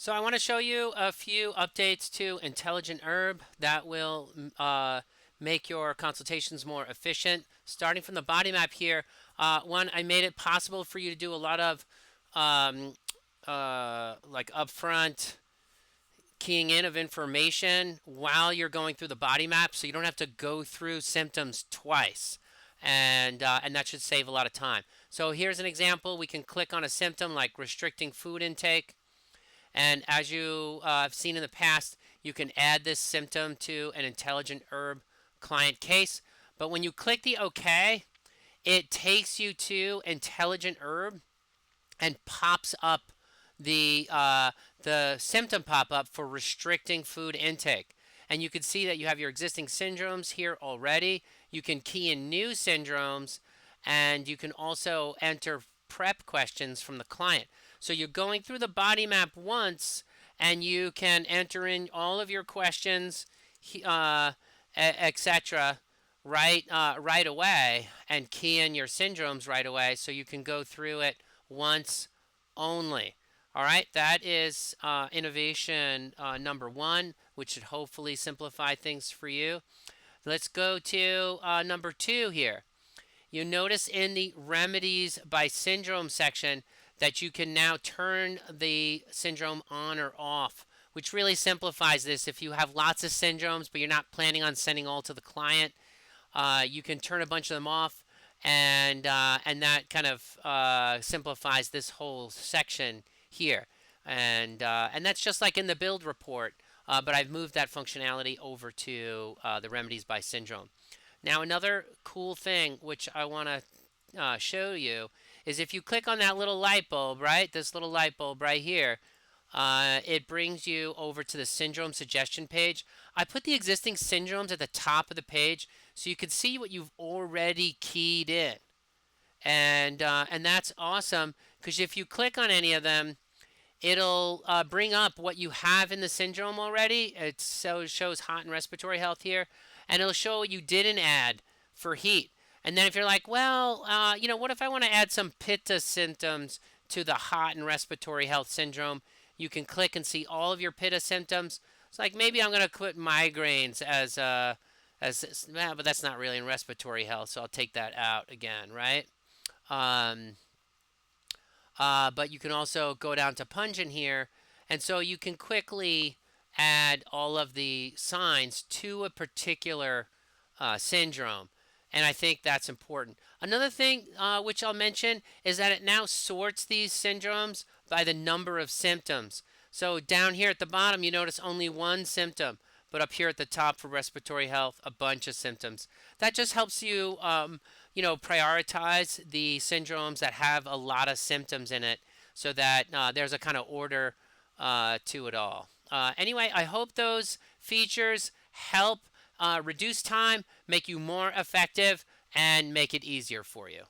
So I want to show you a few updates to Intelligent Herb that will make your consultations more efficient. Starting from the body map here, one, I made it possible for you to do a lot of um, like upfront keying in of information while you're going through the body map, so you don't have to go through symptoms twice, and that should save a lot of time. So here's an example. We can click on a symptom like restricting food intake. And as you have seen in the past, you can add this symptom to an Intelligent Herb client case. But when you click the OK, it takes you to Intelligent Herb and pops up the symptom pop up for restricting food intake. And you can see that you have your existing syndromes here already. You can key in new syndromes, and you can also enter prep questions from the client. So you're going through the body map once, and you can enter in all of your questions, etc., right away, and key in your syndromes right away, so you can go through it once only. All right, that is innovation number one, which should hopefully simplify things for you. Let's go to number two here. You notice in the remedies by syndrome section that you can now turn the syndrome on or off, which really simplifies this. If you have lots of syndromes but you're not planning on sending all to the client, you can turn a bunch of them off, and that kind of simplifies this whole section here. And that's just like in the build report, but I've moved that functionality over to the remedies by syndrome. Now, another cool thing which I want to show you is if you click on that little light bulb, right? This little light bulb right here, it brings you over to the syndrome suggestion page. I put the existing syndromes at the top of the page so you can see what you've already keyed in. And that's awesome because if you click on any of them, it'll bring up what you have in the syndrome already. It shows hot and respiratory health here, and it'll show what you didn't add for heat. And then if you're like, well, what if I want to add some pitta symptoms to the hot and respiratory health syndrome? You can click and see all of your pitta symptoms. It's like maybe I'm going to put migraines but that's not really in respiratory health, so I'll take that out again, right? Um, but you can also go down to pungent here, and so you can quickly add all of the signs to a particular syndrome. And I think that's important. Another thing which I'll mention is that it now sorts these syndromes by the number of symptoms. So down here at the bottom, you notice only one symptom, but up here at the top for respiratory health, a bunch of symptoms. That just helps you, prioritize the syndromes that have a lot of symptoms in it, so that there's a kind of order to it all. Anyway, I hope those features help reduce time, make you more effective, and make it easier for you.